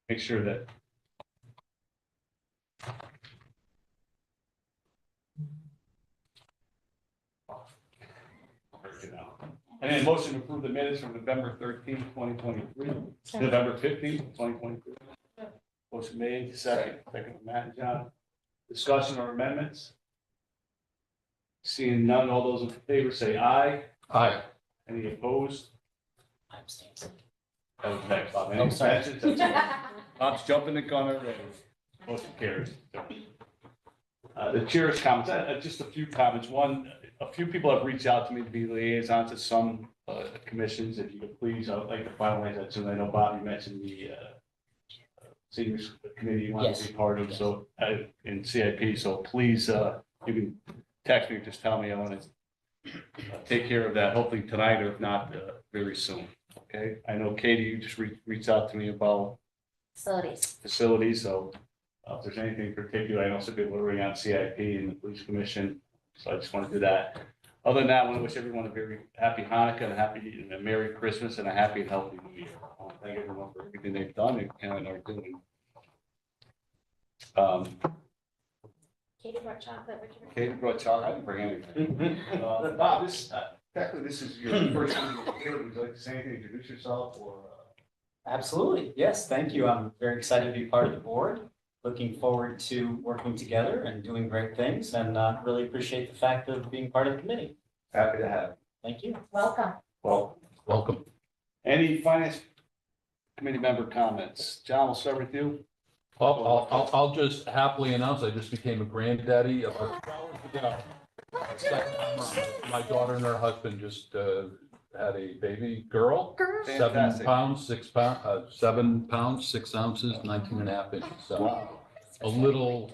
make sure that. And then motion to approve the minutes from November 13th, 2023, November 15th, 2023. Motion made, second from Matt and John. Discussion or amendments? Seeing none, all those in favor say aye. Aye. Any opposed? I'm staying. That was next, Bob. Any Oh, sorry. abstentions? That's okay. Bob's jumping the gun already. Motion carries. The chair's comments, just a few comments. One, a few people have reached out to me to be liaison to some commissions. If you could please, I would like to finalize that soon. I know Bob, you mentioned the seniors committee you want to be part of, so in CIP. So please, you can text me or just tell me. I want to take care of that, hopefully tonight, or if not, very soon. Okay. I know Katie, you just reached out to me about facilities. So if there's anything particular, I know some people are already on CIP and the police commission. So I just want to do that. Other than that, I want to wish everyone a very happy Hanukkah and a Merry Christmas and a happy and healthy New Year. I want to thank everyone for everything they've done and are doing. Katie brought chocolate. Katie brought chocolate. I didn't bring anything. Bob, technically, this is your first meeting here. Would you like to say anything, introduce yourself or? Absolutely. Yes, thank you. I'm very excited to be part of the board. Looking forward to working together and doing great things, and really appreciate the fact of being part of the committee. Happy to have you. Thank you. Welcome. Well, Welcome. any finance committee member comments? John, we'll start with you. I'll just happily announce I just became a granddaddy about 2 hours ago. Second time around. My daughter and her husband just had a baby girl, 7 Fantastic. pounds, 6 pounds, 7 pounds, 6 ounces, 19 and a half inches. So Wow. a little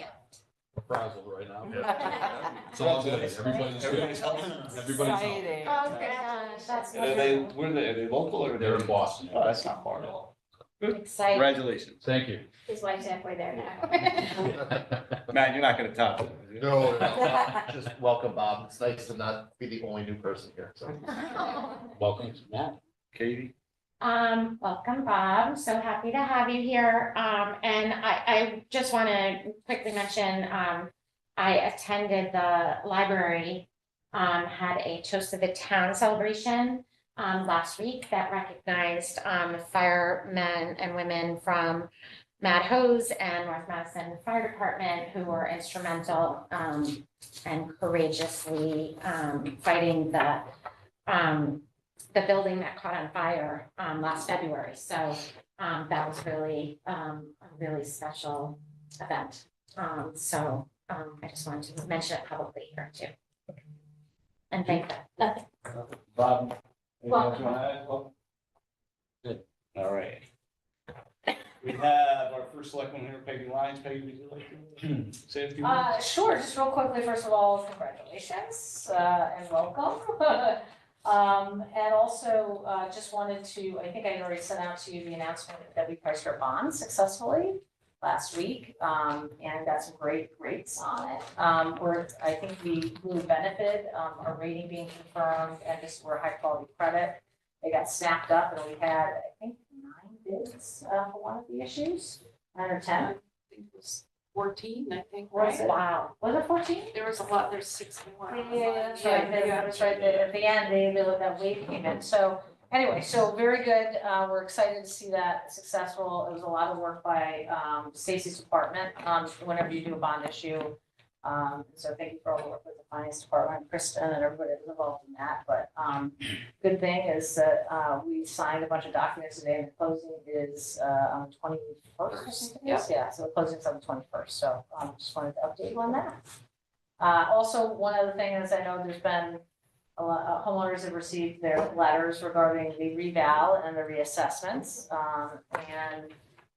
frazzled right now. It's all good. Everybody's good. Everybody's healthy. Everybody's healthy. Oh, gosh, that's And where are they local or They're in Boston. Oh, that's not far at all. exciting. Congratulations. Thank you. His wife's halfway there now. Matt, you're not gonna top it. are you? No, just welcome, Bob. It's nice to not be the only new person here, so. Welcome. Matt. Katie? Welcome, Bob. So happy to have you here. And I just want to quickly mention, I attended the library, had a Toast of the Town celebration last week that recognized firemen and women from Mad Hose and North Madison Fire Department who were instrumental and courageously fighting the building that caught on fire last February. So that was really a really special event. So I just wanted to mention it publicly here too. And thank them. Bob? anything else you Welcome. wanna add? Welcome. Good. All right. We have our first selectman here, Peggy Lyons. Peggy, would you like to say a few words? Sure, just real quickly, first of all, congratulations, and welcome. And also, just wanted to, I think I already sent out to you the announcement that we priced our bonds successfully last week, and got some great rates on it. I think we really benefit, our rating being confirmed, and just we're high quality credit. They got snapped up, and we had, I think, 9 bids, for one of the issues, 9 or 10. I think it was 14, I think, Was right? it? Wow, was it 14? There was a lot, there's 6 more. Yeah, that's right, that's right, at the end, they let that wave came in, so, anyway, so very good, we're excited to see that successful, it was a lot of work by, Stacy's department, whenever you do a bond issue. So thank you for all the work with the finance department, Kristen and everybody that was involved in that, but, good thing is that, we signed a bunch of documents today, and the closing is, on the 21st, I think it is, yeah, so the closing's on the 21st, so, just wanted to update you on that. Also, one other thing is I know there's been a lot of homeowners have received their letters regarding the reval and the reassessments.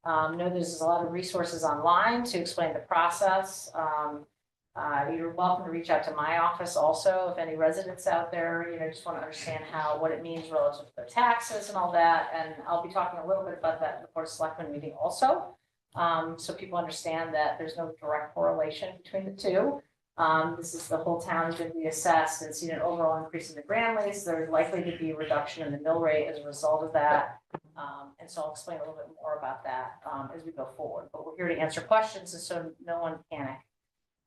Know there's a lot of resources online to explain the process. You're welcome to reach out to my office also, if any residents out there, just want to understand what it means relative to their taxes and all that. And I'll be talking a little bit about that in the Board of Selectmen meeting also. So people understand that there's no direct correlation between the two. This is the whole town has been reassessed and seen an overall increase in the ground lease. There's likely to be a reduction in the mill rate as a result of that. And so I'll explain a little bit more about that as we go forward, but we're here to answer questions, and so no one panic.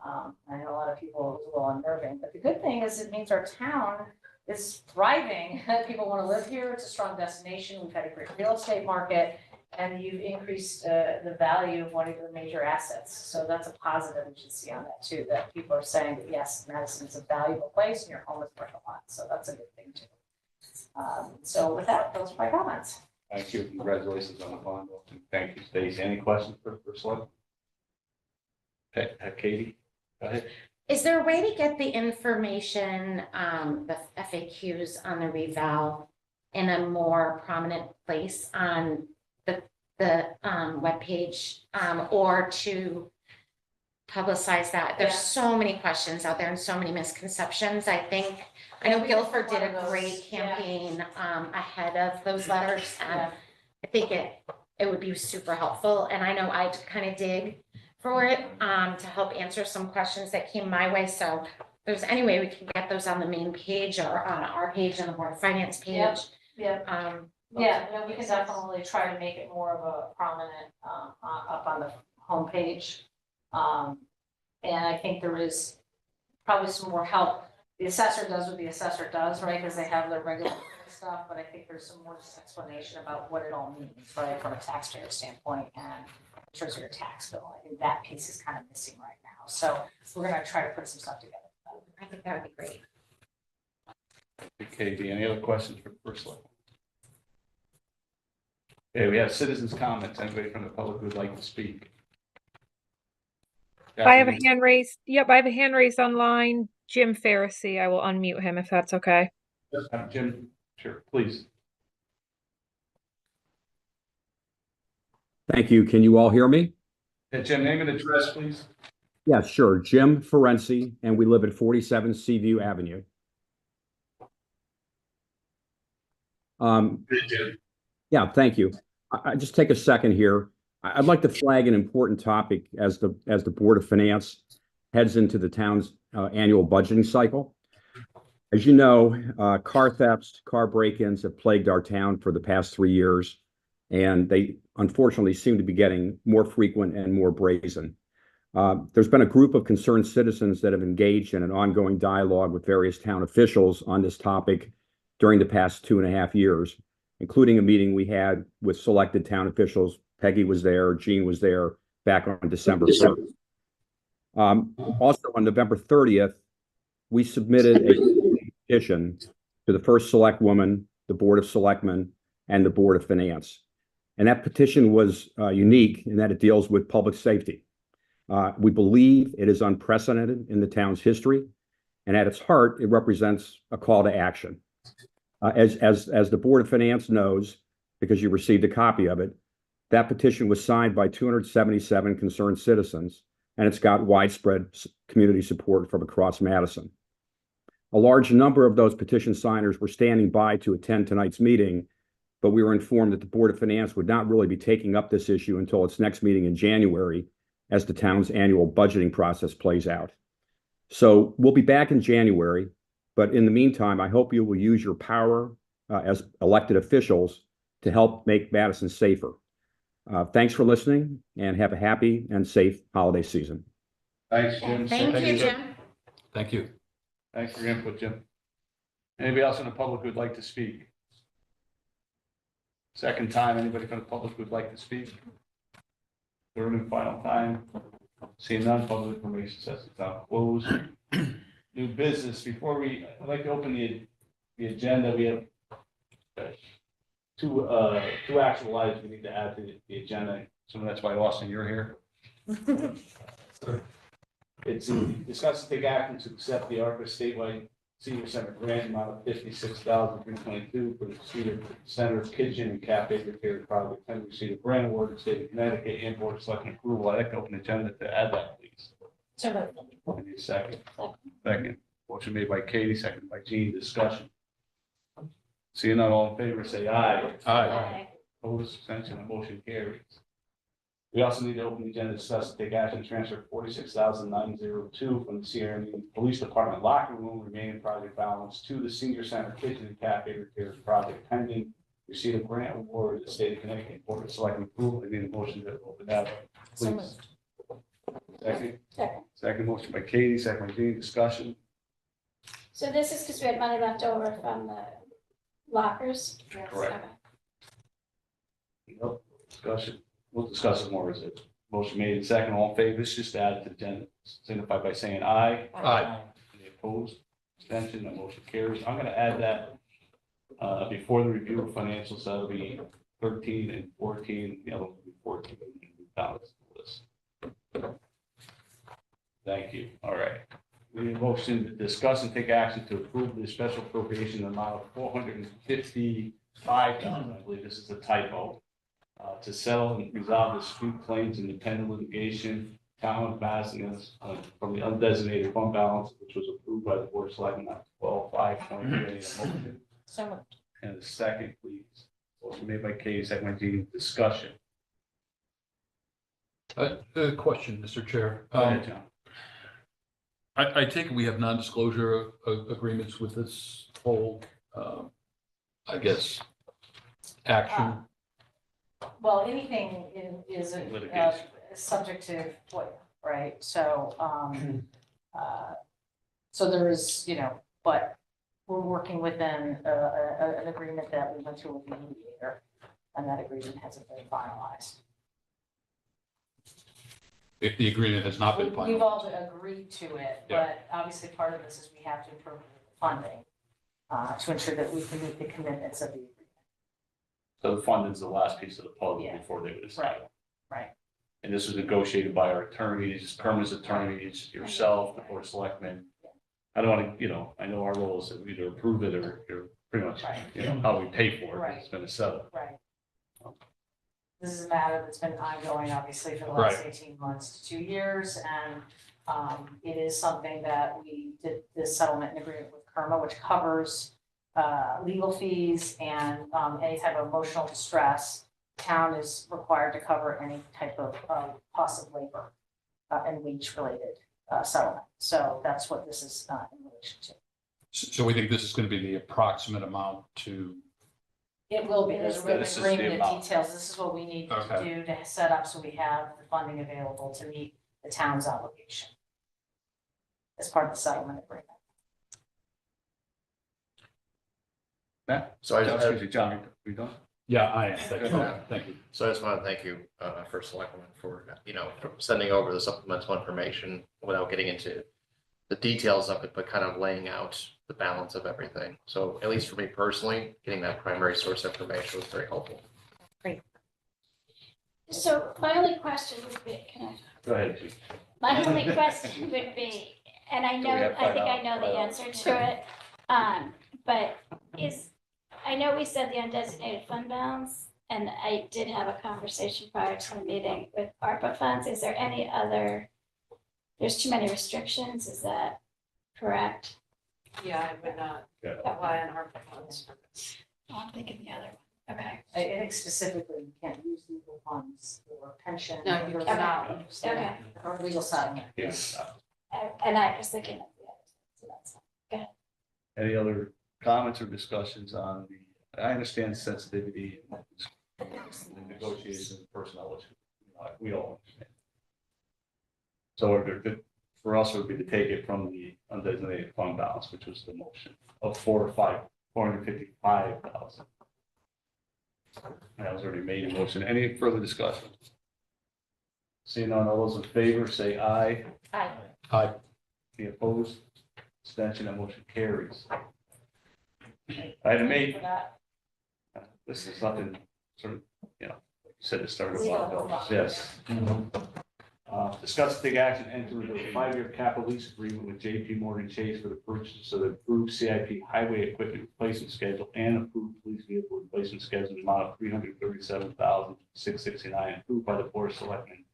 I know a lot of people, it was a little unnerving, but the good thing is it means our town is thriving. People want to live here. It's a strong destination. We've had a great real estate market, and you've increased the value of one of your major assets. So that's a positive we should see on that too, that people are saying that yes, Madison's a valuable place and your home is worth a lot. So that's a good thing too. So with that, those are my comments. Thank you. Congratulations on the bond. Thank you, Stacy. Any questions for Select? Katie, go ahead. Is there a way to get the information, the FAQs on the reval in a more prominent place on the webpage, or to publicize that? There's Yeah. so many questions out there and so many misconceptions. I know Guilford did a great campaign ahead of those letters, and Yeah. I think it would be super helpful. And I know I had to kind of dig for it to help answer some questions that came my way. So if there's any way we can get those on the main page or on our page on the Board of Finance page. Yep. Yeah, no, we can definitely try to make it more of a prominent, up on the homepage. And I think there is probably some more help. The assessor does what the assessor does, right, because they have their regular stuff, but I think there's some more explanation about what it all means, right, from a taxpayer standpoint and in terms of your tax bill. I think that piece is kind of missing right now. So we're gonna try to put some stuff together. I think that would be great. Katie, any other questions for Select? Okay, we have citizens' comments. Anybody from the public who would like to speak? I have a Kathleen? hand raised. Yep, I have a hand raised online. Jim Pharisee. I will unmute him if that's okay. Jim, sure, please. Thank you. Can you all hear me? Jim, name and address, please. Yeah, sure. Jim Ferenczi, and we live at 47 Seaview Avenue. Yeah, thank you. I just take a second here. I'd like to flag an important topic as the Board of Finance heads into the town's annual budgeting cycle. As you know, car thefts, car break-ins have plagued our town for the past 3 years, and they unfortunately seem to be getting more frequent and more brazen. There's been a group of concerned citizens that have engaged in an ongoing dialogue with various town officials on this topic during the past 2.5 years, including a meeting we had with selected town officials. Peggy was there, Jean was there back on December 3rd. Also on November 30th, we submitted a petition to the first select woman, the Board of Selectmen, and the Board of Finance. And that petition was unique in that it deals with public safety. We believe it is unprecedented in the town's history, and at its heart, it represents a call to action. As the Board of Finance knows, because you received a copy of it, that petition was signed by 277 concerned citizens, and it's got widespread community support from across Madison. A large number of those petition signers were standing by to attend tonight's meeting, but we were informed that the Board of Finance would not really be taking up this issue until its next meeting in January, as the town's annual budgeting process plays out. So we'll be back in January, but in the meantime, I hope you will use your power as elected officials to help make Madison safer. Thanks for listening, and have a happy and safe holiday season. Thanks, Jim. Thank you, Jim. Thank you. Thanks for your input, Jim. Anybody else in the public who'd like to speak? Second time, anybody from the public who'd like to speak? Third and final time. Seeing none, public information session is now closed. New business, I'd like to open the agenda. We have two actual items we need to add to the agenda. So that's why, Austin, you're here. It's discuss and take action to accept the ARPA statewide senior center grant amount of $56,322 for the Cedar Center Kitchen and Cafe Repair Project. And receive a grant award in the state of Connecticut and Board of Selectmen approval. I'd like to open the agenda to add that, please. So I need a second. Second. Motion made by Katie, seconded by Jean. Discussion. Seeing none, all in favor, say aye. Aye. Opposed, abstention, the motion carries. We also need to open the agenda to discuss and take action to transfer 46,902 from the Sierra Union Police Department locker room remaining project balance to the senior center kitchen and cafe repairs project pending receipt of grant award of the state of Connecticut Board of Selectmen approval. I need a motion to open that, So please. moved. Second, Second. second motion by Katie, second by Jean, discussion. So this is because we had money left over from the lockers? Correct. Nope, discussion. We'll discuss it more as it motion made and second, all in favor, this is just added to the agenda, signify by saying aye. Aye. Any opposed, abstention, that motion carries. I'm gonna add that before the review of financials, that'll be 13 and 14, the other one will be 14. Balance list. Thank you, all right. We need a motion to discuss and take action to approve the special appropriation amount of $455,000, I believe this is a typo, to settle and resolve dispute claims and dependent litigation, town of Basingstoke, from the undesignated fund balance, which was approved by the board of selectmen on 12/5/2023. So moved. And a second, please. Motion made by Katie, second by Jean, discussion. A question, Mr. Chair. Go ahead, John. I take it we have non-disclosure agreements with this whole, I guess, action. Well, anything is Litigation. subject to FOIA, right? So, so there is, but we're working within an agreement that we went through with the mediator, and that agreement hasn't been finalized. If the agreement has not been We've finalized. all agreed to it, Yeah. but obviously part of this is we have to improve the funding to ensure that we can meet the commitments of the agreement. So the funding is the last piece of the puzzle Yeah. before they would decide. Right. And this was negotiated by our attorneys, Kermit's attorneys, yourself, the board of selectmen. I don't want to, I know our role is to either approve it or pretty much, Right. how we pay for it. Right. It's been a setup. Right. This is a matter that's been ongoing, obviously, for the last Right. 18 months to 2 years, and it is something that we did this settlement and agreement with Kerma, which covers legal fees and any type of emotional distress. Town is required to cover any type of cost of labor and wage-related settlement. So that's what this is in relation to. So we think this is going to be the approximate amount to, It will be, there's a written This is the agreement that amount. details, this is what we need to Okay. do to set up so we have the funding available to meet the town's obligation as part of the settlement agreement. Matt? So I just have- Excuse me, John, we done? yeah, I am. Thank you. So I just want to thank you, first selectman, for, for sending over the supplemental information without getting into the details of it, but kind of laying out the balance of everything. So at least for me personally, getting that primary source information was very helpful. So my only question would be, can I? Go ahead, Chief. My only question would be, and I know, we have I think I 5 know the hours? answer to it, but I know we said the undesignated fund balance, and I did have a conversation prior to the meeting with ARPA funds. Is there any other, there's too many restrictions, is that correct? Yeah, I would not Yeah. apply on our funds. Oh, I'm thinking the other one. Okay, I think specifically, you can't use legal funds or pension. No, you or cannot. legal- Okay. Or legal settlement. Yes. and I was thinking of the other, so that's fine. Any other comments or discussions on the, I understand sensitivity and negotiations and personnel issues, we all understand. So for us, it would be to take it from the undesignated fund balance, which was the motion of 455,000. That was already made in motion. Any further discussion? Seeing none, all those in favor, say aye. Aye. Aye. Any opposed? Abstention, that motion carries. Item 8, For that. this is nothing, sort of, like you said, it started a Legal. while ago. Yes. Discuss and take action, enter into a 5-year capital lease agreement with JP Morgan Chase for the purchase of the approved CIP highway equipment replacement schedule and approved police vehicle replacement schedule in the amount of $337,669, approved by the board of selectmen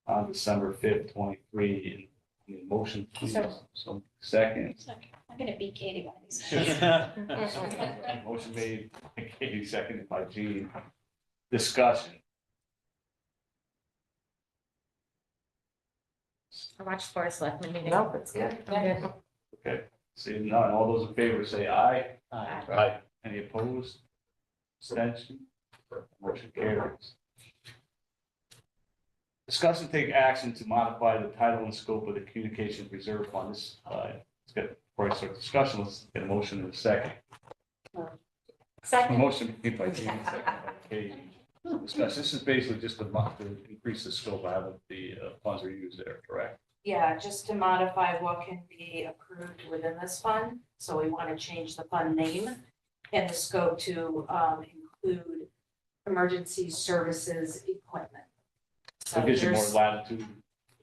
on December 5th, 23. Need a motion, please. So second. I'm gonna beat Katie one of these days. Motion made by Katie, seconded by Jean. Discussion. I watched Forest Selectmen meeting. Nope, it's good. I'm good. Okay, seeing none, all those in favor say aye. Aye. Any opposed? Abstention? Motion carries. Discuss and take action to modify the title and scope of the Communications Reserve Fund. This, let's get, before I start discussion, let's get a motion in a second. A Second. motion made by Jamie, second by Katie. Discuss, this is basically just to increase the scope of how the funds are used there, correct? Yeah, just to modify what can be approved within this fund. So we want to change the fund name and the scope to include emergency services equipment. So It gives you more there's, latitude.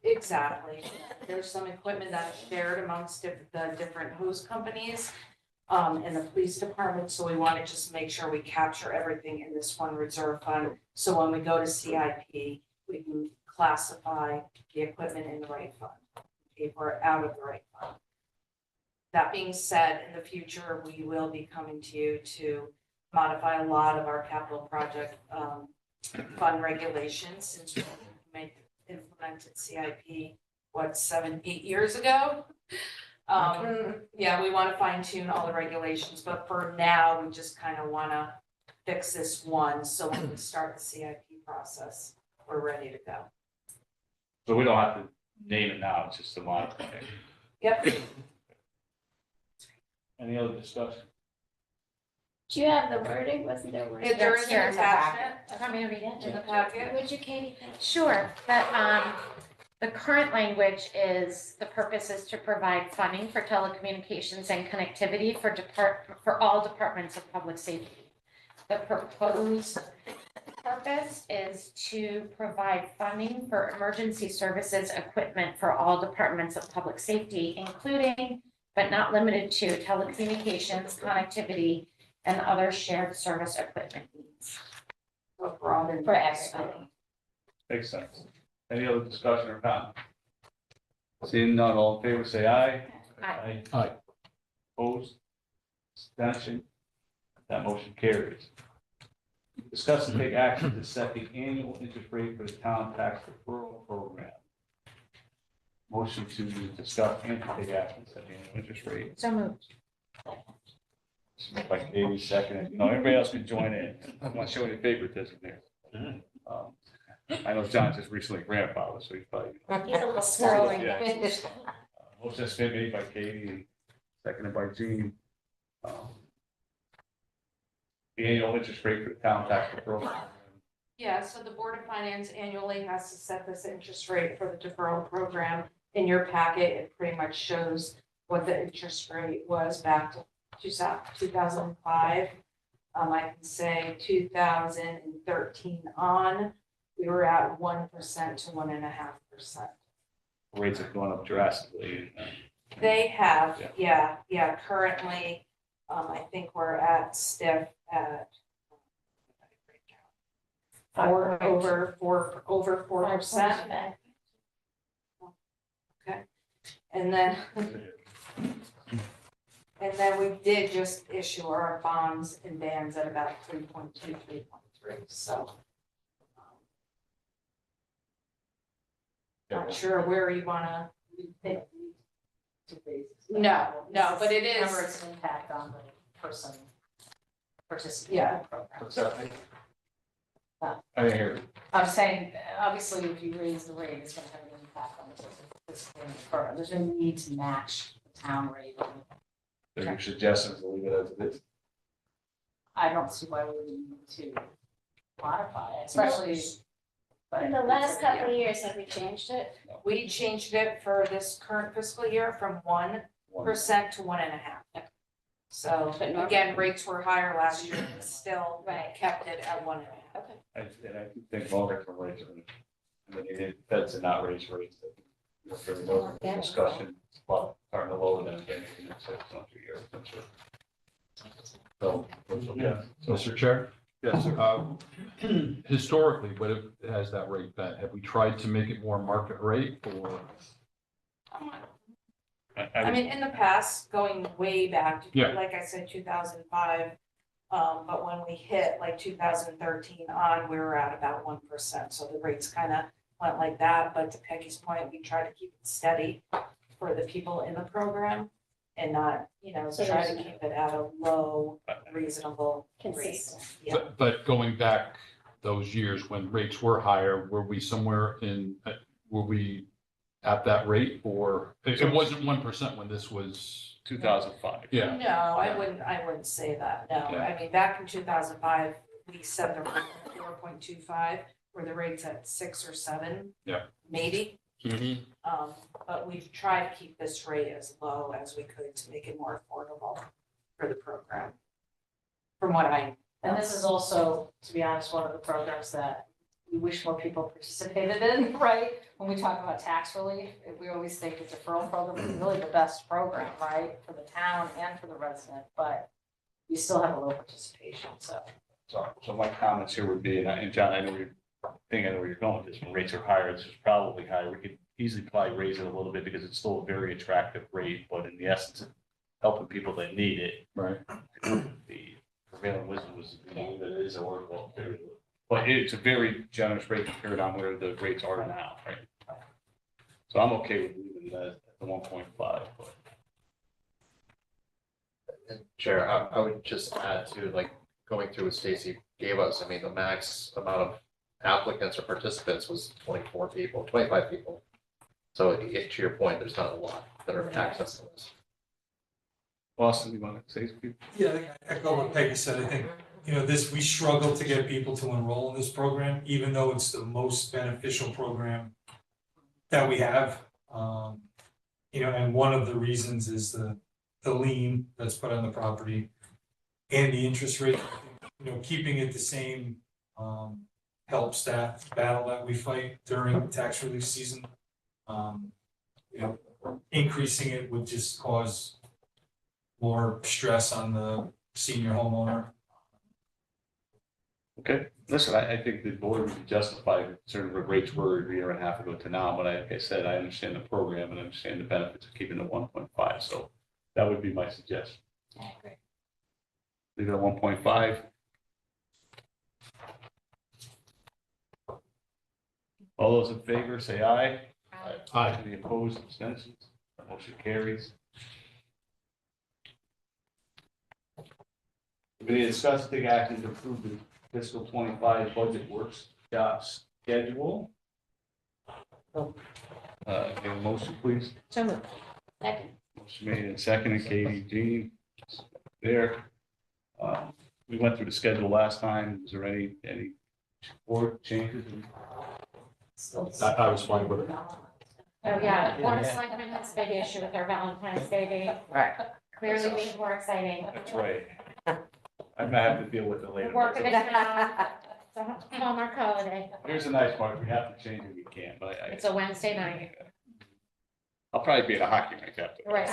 exactly, there's some equipment that's shared amongst the different host companies and the police department. So we want to just make sure we capture everything in this one reserve fund. So when we go to CIP, we can classify the equipment in the right fund, pay for it out of the right fund. That being said, in the future, we will be coming to you to modify a lot of our capital project fund regulations since we implemented CIP, 7, 8 years ago? Yeah, we want to fine tune all the regulations, but for now, we just kind of want to fix this one. So when we start the CIP process, we're ready to go. So we don't have to name it now, it's just a modification. Yep. Any other discussion? Do you have the wording? Wasn't there wording? If there is Here an in the packet. attachment Want me to read it? in the packet, Would you, Katie? Sure, the current language is, the purpose is to provide funding for telecommunications and connectivity for all departments of public safety. The proposed purpose is to provide funding for emergency services equipment for all departments of public safety, including but not limited to telecommunications, connectivity, and other shared service equipment needs. broaden For this. everybody. Makes sense. Any other discussion or comment? Seeing none, all in favor, say aye. Aye. Aye. Opposed? Abstention? That motion carries. Discuss and take action to set the annual interest rate for the town tax deferral program. Motion to discuss and to take action to set the annual interest rate. So moved. Moved by Katie, second. You know, everybody else can join in. I'm not showing any favoritism there. I know John just recently grandfathered, so he's probably. He's a little Swirling. slow. Yeah. Motion has been made by Katie, and seconded by Gene. The annual interest rate for the town tax deferral program. Yeah, so the Board of Finance annually has to set this interest rate for the deferral program. In your packet, it pretty much shows what the interest rate was back to 2005. I can say 2013 on, we were at 1% to 1.5%. Rates have gone up drastically. They have, yeah, currently, I think we're at stiff at over 4%. Okay, and then we did just issue our bonds and bands at about 3.2, 3.3, so. Not sure where you wanna. No, but it is. Remember, it's an impact on the person participating Yeah. in the program. What's that? I didn't hear. I'm saying, obviously, if you raise the rate, it's gonna have an impact on the person participating in the program. There's no need to match the town rate. So you're suggesting to leave it as it is? I don't see why we would need to modify it, especially. but In the last couple of years, have we changed it? We changed it for this current fiscal year from 1% to 1.5%. So But normally- again, rates were higher last year, but still Right. kept it at 1.5%. Okay. And I think longer term rates are, and then the feds did not raise rates. There was no discussion, but starting to lower them again in the next 6 months or year. I'm sure. So, yeah. Mr. Chair? Yes, sir. Historically, what has that rate been? Have we tried to make it more market rate or? I mean, in the past, going way back, Yeah. like I said, 2005. But when we hit like 2013 on, we were at about 1%. So the rates kind of went like that, but to Peggy's point, we try to keep it steady for the people in the program and not, So try to there's- keep it at a low, reasonable rate. Consistent. Yeah. But going back those years when rates were higher, were we somewhere were we at that rate, or it wasn't 1% when this was, 2005. yeah, No, I wouldn't say that, no. Yeah. I mean, back in 2005, we set the rate at 4.25, where the rate's at 6 or 7. Yeah. Maybe. But we've tried to keep this rate as low as we could to make it more affordable for the program. From what I. And this is also, to be honest, one of the programs that we wish more people participated in, right? When we talk about tax relief, we always think the deferral program is really the best program, right? For the town and for the resident, but you still have a low participation, so. So my comments here would be, and John, I know where you're going with this, when rates are higher, this is probably higher, we could easily probably raise it a little bit because it's still a very attractive rate, but in the essence of helping people that need it, right? the prevailing wisdom was, that it is a workable period. But it's a very generous rate compared on where the rates are now, right? So I'm okay with leaving that at the 1.5, but. And Chair, I would just add to like going through what Stacy gave us, I mean, the max amount of applicants or participants was 24 people, 25 people. So to your point, there's not a lot that are accessing this. Austin, you want to say something? Yeah, I think I echo what Peggy said. I think, we struggle to get people to enroll in this program, even though it's the most beneficial program that we have. And one of the reasons is the lien that's put on the property and the interest rate. Keeping it the same helps that battle that we fight during tax relief season. Increasing it would just cause more stress on the senior homeowner. Okay, listen, I think the board would be justified considering what rates were a year and a half ago to now, but like I said, I understand the program and understand the benefits of keeping it 1.5, so that would be my suggestion. I agree. Leave it at 1.5. All those in favor, say aye. Aye. Any opposed, abstentions? Motion carries. Committee discuss take action to approve the fiscal 25 budget workshop schedule. Get a motion, please. So moved. Second. Motion made and seconded, Katie, Jean, there. We went through the schedule last time. Is there any board changes? I was fine with it. Oh, yeah, Board of Selectmen has a big issue with their Valentine's Day date. Right. Clearly made more exciting. That's right. I might have to deal with it We're later. working it out. It's a Hallmark holiday. Here's the nice part. We have to change it. We can, but It's a Wednesday night. I'll probably be at a hockey rink after. Right.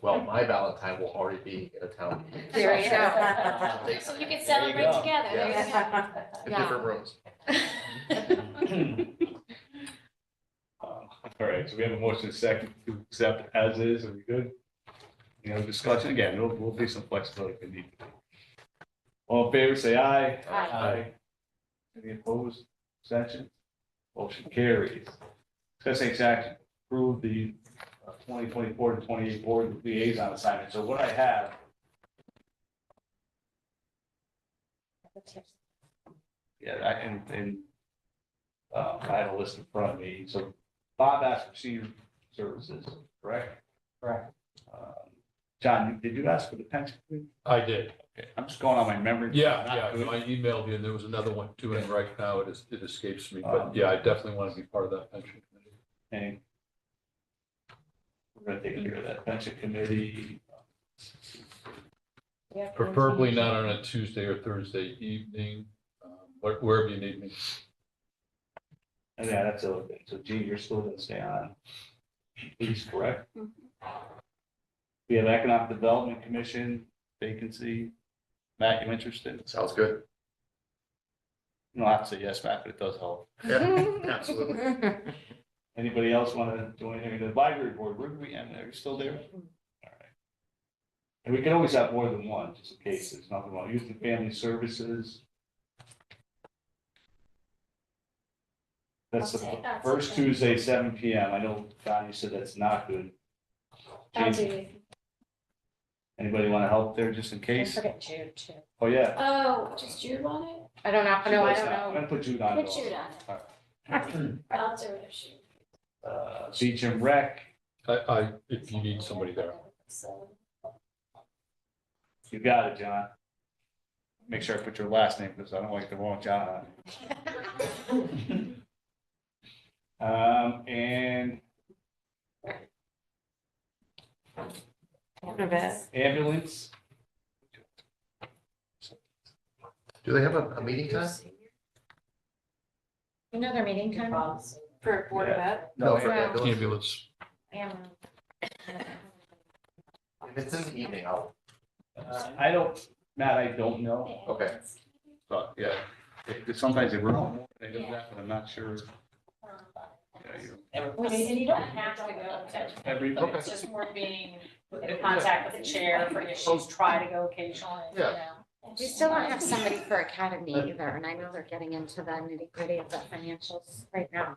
Well, my Valentine will already be in a town. There you go. So you can celebrate go. together. There you Yeah. go. In Yeah. different rooms. All right, so we have a motion second to accept as is. Are we good? Discussion again, there'll be some flexibility if we need to. All in favor, say aye. Aye. Any opposed, abstention? Motion carries. Discuss take action, approve the 2024 to 28 board liaison assignment. So what I have, I have a list in front of me. So Bob asked for senior services, correct? Correct. John, did you ask for the pension? I did. Okay, I'm just going on my memory. Yeah, Not yeah, good. I emailed you and there was another one too, and right now it escapes me, but yeah, I definitely want to be part of that pension committee. And we're gonna take care of that pension committee. Preferably not on a Tuesday or Thursday evening, wherever you need me. And yeah, that's a, so Gene, you're still gonna stay on. Please, correct? Mhm. We have Economic Development Commission vacancy. Matt, you interested? Sounds good. You don't have to say yes, Matt, but it does help. Yeah, absolutely. Anybody else want to do anything? The library board, where do we, are you still there? All right. And we can always have more than one, just in case there's nothing wrong. Youth and Family Services. That's the I'll take first that. Tuesday, 7 p.m. I know, Don, you said that's not good. I'll Jason, do. anybody want to help there just in Don't case? forget Jude too. Oh, yeah. Oh, does Jude want it? I don't know, no, I I'm don't know. gonna put Jude on. Put it. Jude on it. All right. I'll do it if she. Beach and Rec, If you need somebody there. So, you got it, John. Make sure I put your last name because I don't like the wrong John on it. And ambulance, Do they have a meeting time? You know their meeting time? For Board of Ed? No, for No. ambulance. Ambulance. If it's in the evening, I'll, I don't, Matt, I don't know, okay. but yeah, sometimes they work, they do that, but I'm not sure. Yeah, And you don't have to go to, Every, Okay. it's just more being in contact with the chair for issues, try to go occasionally, you Yeah. know. We still don't have somebody for academy either, and I know they're getting into the nitty gritty of the financials right now.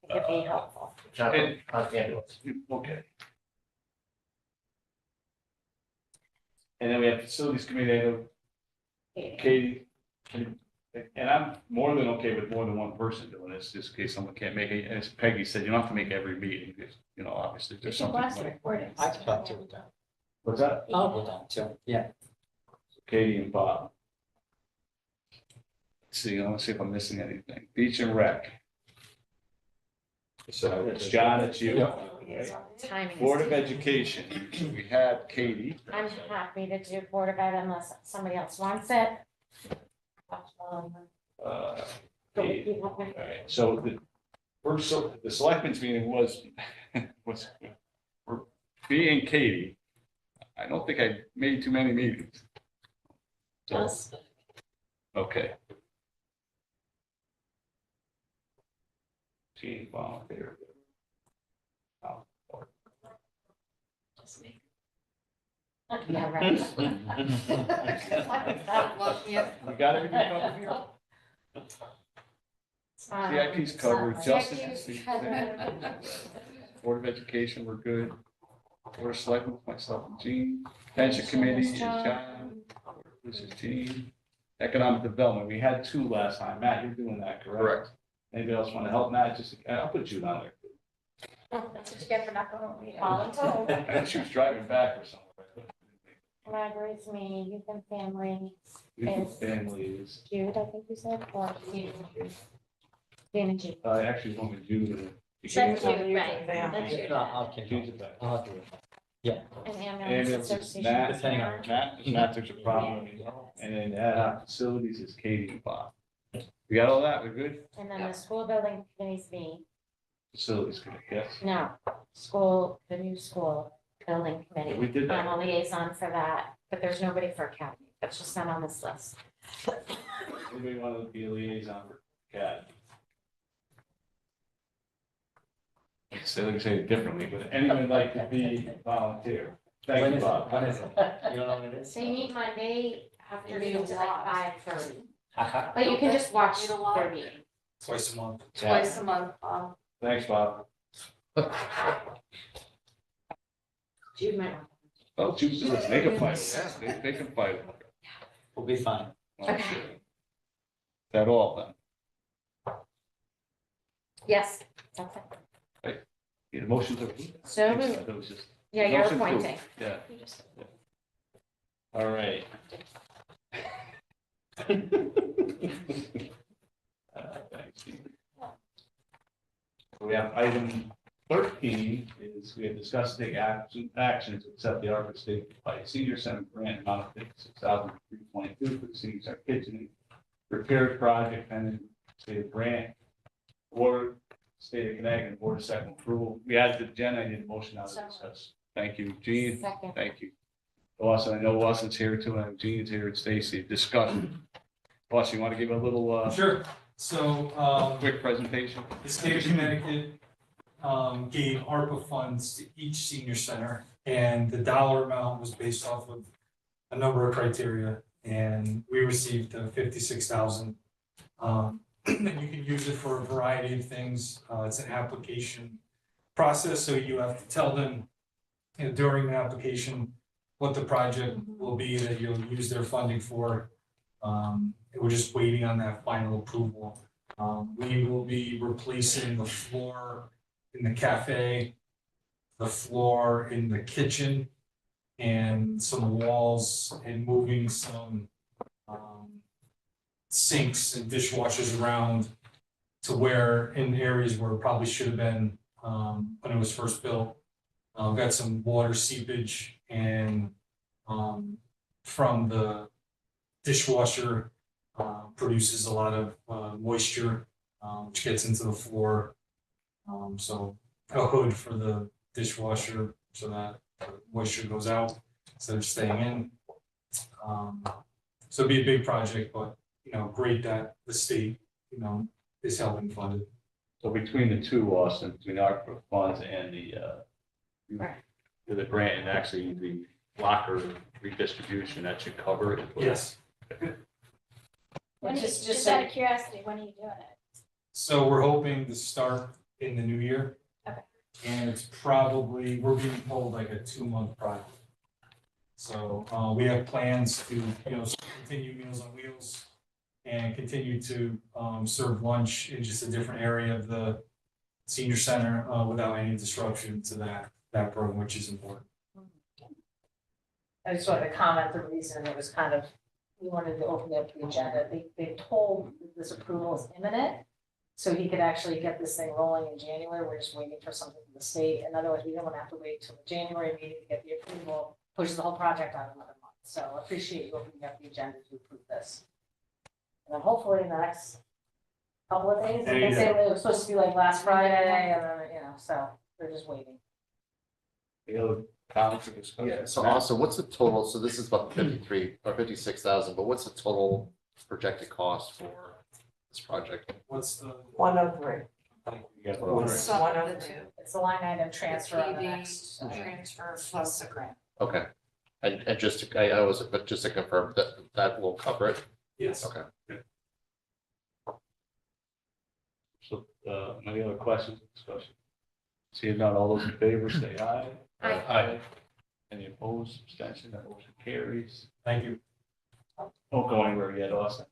It could be helpful. John, on ambulance. okay. And then we have facilities committee, I know Katie, and I'm more than okay with more than one person doing this, just in case someone can't make it. As Peggy said, you don't have to make every meeting, because, you know, obviously you there's should something. watch the recordings. I can talk to it down. What's that? I'll go down too. Yeah. Katie and Bob. Let's see, I want to see if I'm missing anything. Beach and Rec. So It's John, it's you. Yeah. Okay. Timing is Board of key. Education, we had Katie. I'm happy to do Board of Ed unless somebody else wants it. Katie. All right, so the first, so the selectmen's meeting was, for being Katie. I don't think I made too many meetings. So, Yes. okay. Gee, volunteer. Oh, Just me. Yeah, right. We got everything covered here? CIP's covered, Justin. CIP's covered. Board of Education, we're good. Board of Selectmen, myself and Jean. Pension Committee is John. This is Jean. Economic Development, we had two last time. Matt, you're doing that, correct? Correct. Anybody else want to help Matt? Just, I'll put Jude on there. That's what you get for not going to meeting. Voluntold. I think she was driving back or something. Library's me, youth and family, Youth Families, Jude, I think you said, or Jude. Jane and Jude. I actually want to do. That's you, right, that's you. I'll kick Jude's it. back. I'll do it. And ambulance Ambulance is association. Matt, Depending on- Matt, if not, there's a problem. And then ad hoc facilities is Katie and Bob. We got all that, we're good? And then the school building committee's me, Facilities committee, yes. no, school, the new school building committee. We did I'm that. a liaison for that, but there's nobody for academy, that's just not on this list. Anybody want to be a liaison for CAD? So let me say it differently, but anyone like to be volunteer? Thank When you, is it? Bob. When is it? You don't know when it is? So you meet Monday afternoon to like 5:30, Haha. but you can just watch Need a lot. their meeting. Twice a month. Twice a month, Thanks, Bob. Jude might. Oh, choose this, they can fight, they can fight. We'll be fine. Okay. That all then? Yes, that's it. Need a motion to. So moved. That was just. Yeah, you're Motion to- appointing. Yeah, You just- all right. Thanks, Steve. We have item 13 is we have discussed take action to accept the ARPA state by senior center grant amount of $56,322 for the senior center kitchen repair project and then state grant or state of Connecticut and board of second approval. We added the agenda. I need a motion now to discuss. Thank you, Gene. Second. Thank you. Austin, I know Austin's here too. I have Gene's here and Stacy. Discussion. Austin, you want to give a little Sure. So, quick presentation? the state of Connecticut gave ARPA funds to each senior center, and the dollar amount was based off of a number of criteria, and we received 56,000. and you can use it for a variety of things. It's an application process, so you have to tell them, you know, during the application, what the project will be that you'll use their funding for. We're just waiting on that final approval. We will be replacing the floor in the cafe, the floor in the kitchen, and some walls, and moving some sinks and dishwashers around to where, in areas where it probably should have been when it was first built. We've got some water seepage, and from the dishwasher produces a lot of moisture, which gets into the floor. So a hood for the dishwasher so that the moisture goes out instead of staying in. So it'd be a big project, but, you know, great that the state, you know, is helping fund it. So between the two, Austin, between ARPA funds and the grant and actually the locker redistribution, that should cover it. Yes. When you- Just Just so- out of curiosity, when are you doing it? So we're hoping to start in the new year. Okay. And it's probably, we're being told like a 2-month project. So we have plans to, you know, continue Meals on Wheels and continue to serve lunch in just a different area of the senior center without any disruption to that program, which is important. I just wanted to comment the reason it was kind of, we wanted to open up the agenda. They told this approval is imminent. So he could actually get this thing rolling in January. We're just waiting for something from the state. And otherwise, we don't want to have to wait till the January meeting to get the approval, pushes the whole project out another month. So I appreciate you opening up the agenda to approve this. And then hopefully in the next couple of days, they can say it was supposed to be like last Friday, and then, you know, so they're just waiting. The other comments or discussion? Yeah, so also, what's the total, so this is about 53 or 56,000, but what's the total projected cost for this project? What's the? 103. You got one, right? One of the two. It's the line item transfer on the TV next. transfer plus the grant. Okay, and just to, I was, but just to confirm that that will cover it, Yes. okay. So, any other questions, discussion? Seeing none, all those in favor say aye. Aye. Any opposed, abstention, that motion carries. Thank you. Don't go anywhere yet, Austin.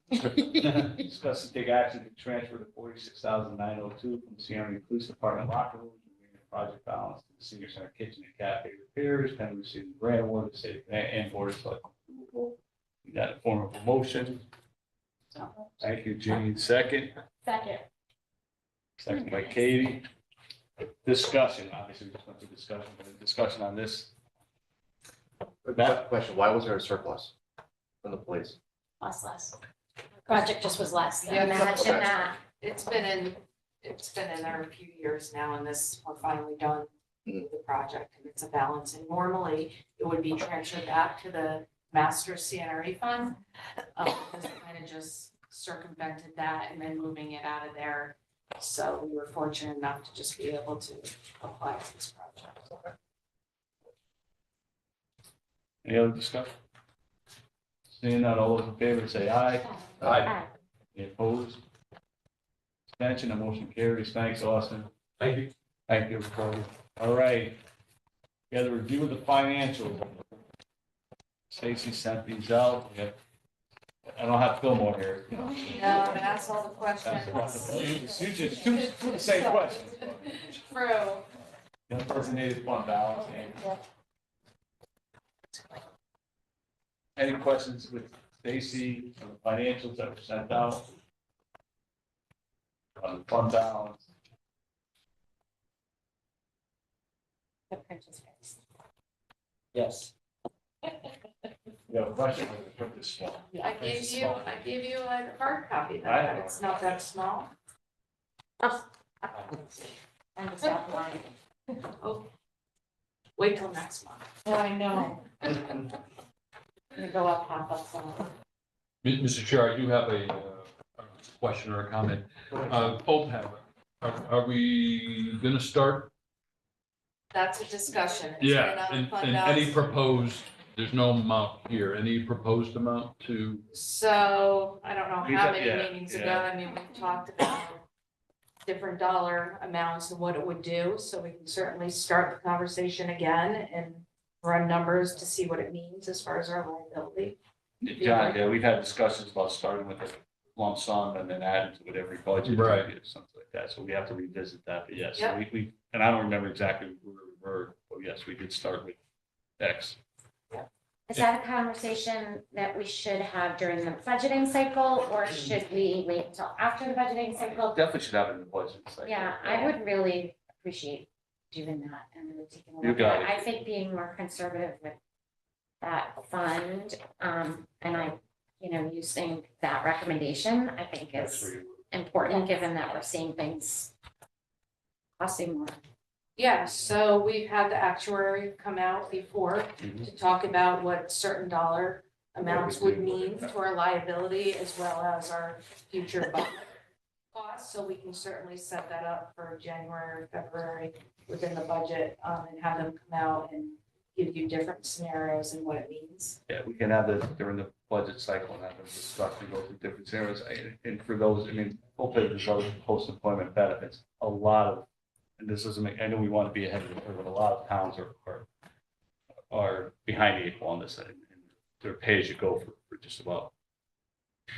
Discuss and take action to transfer the 46,902 from the Sierra Police Department locker room to bring the project balance to the senior center kitchen and cafe repairs, pending receiving the grant award, the state and board of selectmen approval. You got a form of a motion. Thank you, Jean. Second. Second. Second by Katie. Discussion, obviously, we just went through discussion, but discussion on this. Question, why was there a surplus from the police? Less. Project just was less than. Yeah, Imagine Okay. that. It's been in there a few years now, and we're finally done with the project, and it's a balance. And normally, it would be transferred back to the master CNRE fund. Because it kind of just circumvented that and then moving it out of there. So we were fortunate enough to just be able to apply to this project. Any other discussion? Seeing none, all those in favor say aye. Aye. Any opposed? Abstention, the motion carries. Thanks, Austin. Thank you. Thank you, everybody. All right. We have the review of the financials. Stacy sent these out. We have, I don't have Fillmore here. No, but ask all the questions. You just two the same questions. True. The undesignated fund balance. Any questions with Stacy on the financials that were sent out? On the fund balance? The print is fixed. Yes. You have a question? I can put this small. I gave you a hard copy, I that know. it's not that small. And the stop line. Oh, wait till next month. Oh, I know. Gonna go up half up some. Mr. Chair, I do have a question or a comment. OPEB, are we gonna start? That's a discussion. It's been Yeah, on and fund any balance. proposed There's no amount here. Any proposed amount to, So I don't know We've how had- many yeah, meetings ago, yeah. I mean, we've talked about different dollar amounts and what it would do, so we can certainly start the conversation again and run numbers to see what it means as far as our liability. John, yeah, we've had discussions about starting with a lump sum and then adding to it every budget. Right. year, Something like that, so we have to revisit that, but yes, Yep. we, and I don't remember exactly where we were, but yes, we did start with X. Is that a conversation that we should have during the budgeting cycle, or should we wait until after the budgeting cycle? Definitely should have it in the budget. cycle. Yeah, I would really appreciate doing that and really taking a You look got at it. it. I think being more conservative with that fund, and I, using that recommendation, I think That's is where you- important, given that we're seeing things costing more. Yeah, so we've had the actuary come out before Mhm. to talk about what certain dollar amounts would mean to our liability as well as our future budget costs. So we can certainly set that up for January, or February within the budget, and have them come out and give you different scenarios and what it means. Yeah, we can have this during the budget cycle and have them discuss and go through different scenarios. And for those, I mean, hopefully there's other post-employment benefits, a lot of, and this doesn't make, I know we want to be ahead of the curve, but a lot of towns are behind the eight ball on this, and they're pay as you go for just about. I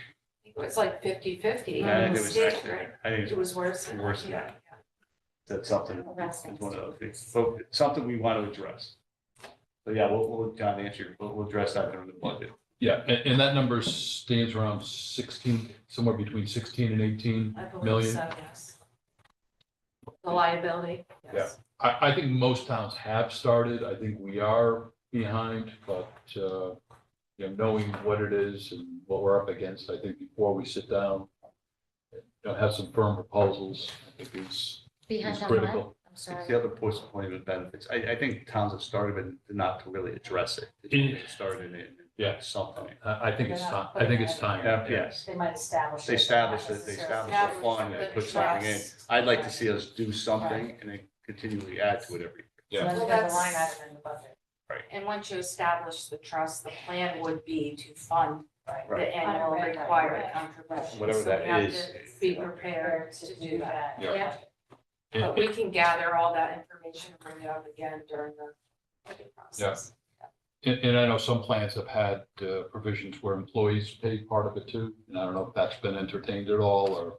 think it was like 50-50. I think it in the was state, actually, right? I think It it's was worse than worse that, than yeah. that. That's something, That's it's one of those things, but it's something we want to address. So yeah, we'll, John, answer, we'll address that during the budget. yeah, and that number stands around 16, somewhere between 16 and 18 I believe million. so, yes. The liability, yes. I think most towns have started. I think we are behind, but, knowing what it is and what we're up against, I think before we sit down, have some firm proposals, I think is Behind on what? critical. I'm It's sorry. the other post-employment benefits. I think towns have started, but not to really address it. They started it, Yeah. something. I think it's time. I think it's time. Yes, They might establish. they established it, they established a fund, they put something in. I'd like to see us do something and then continually add to it every. Yeah. Then Well, there's a that's- line item in the budget. And once you establish the trust, the plan would be to fund Right. the Right. annual Right. required Right. contribution. Whatever So that we have is. to be prepared to do that. Yeah. But we can gather all that information and bring it up again during the budget process. And I know some plans have had provisions where employees pay part of it too, and I don't know if that's been entertained at all or.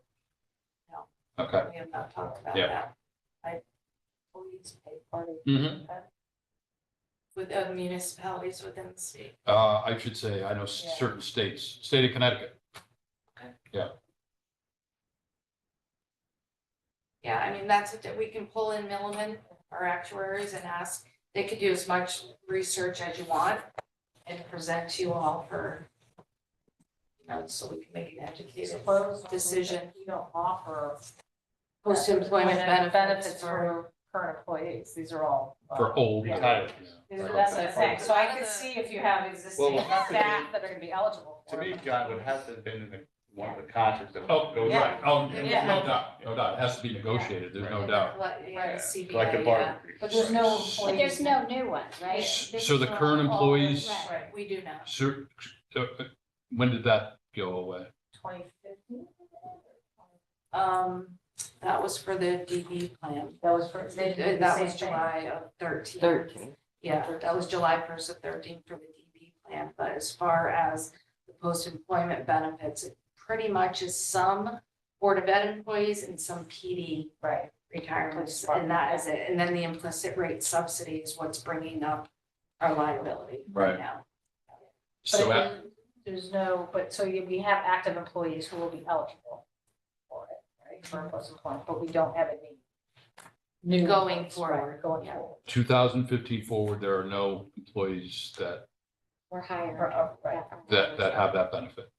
No. Okay. We have not talked about Yeah. that. I always pay part of Mhm. that with other municipalities within the state. I should say, I know Yeah. certain states, state of Connecticut. Yeah, I mean, that's what, we can pull in Milliman, our actuaries, and ask, they could do as much research as you want and present to you all for, so we can make an educated Suppose decision. you don't offer Post-employment benefits for current employees. These are all. For old. Retired. That's the thing. So I could see if you have existing Well, staff that are gonna be eligible To for me, it. John, would have to have been in one of the contracts that Oh, goes. yeah. right. Oh, Yeah. no doubt, no doubt. It has to be negotiated. There's no doubt. Yeah, Right. CBA, Collective yeah. bargaining. But there's no But employees. there's no new ones, right? So the current employees, Right, We do know. when did that go away? 2015? That was for the DB plan. That was for. they did the That same was thing. July of 13. Yeah, that was July 1st of 13 for the DB plan, but as far as the post-employment benefits, it pretty much is some Board of Ed employees and some PD Right. retirements, and that is it. And then the implicit rate subsidy is what's bringing up our liability Right. right now. So, But there's no, but so we have active employees who will be eligible for it, right, for post-employment, but we don't have any new. Going ones, forward, right, Going yeah. forward. 2015 forward, there are no employees that We're higher. Right. have that benefit.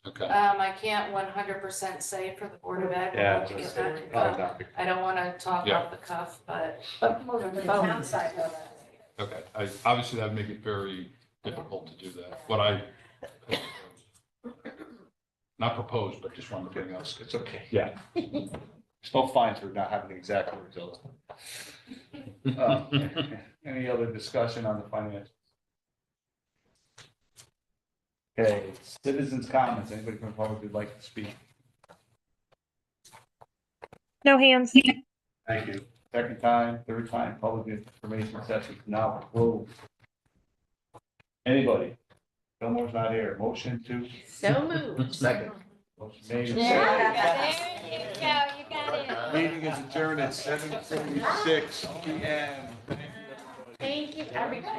Okay. I can't 100% say for the Board of Ed. We'll Yeah. have to get that Probably not. I don't want to talk Yeah. off the cuff, but But moving the town side of it. Okay, obviously that would make it very difficult to do that, but not proposed, but just wanted to bring up. It's okay. Yeah. There's no fines for not having the exact result. Any other discussion on the financials? Okay, citizens' comments. Anybody from the public who'd like to speak? No hands. Thank you. Second time, third time, public information session now closed. Anybody? Fillmore's not here. Motion to. So moved. Second. Motion made. and There seconded. you go, you got it. Meeting is adjourned at 7:46 PM. Thank you, everybody.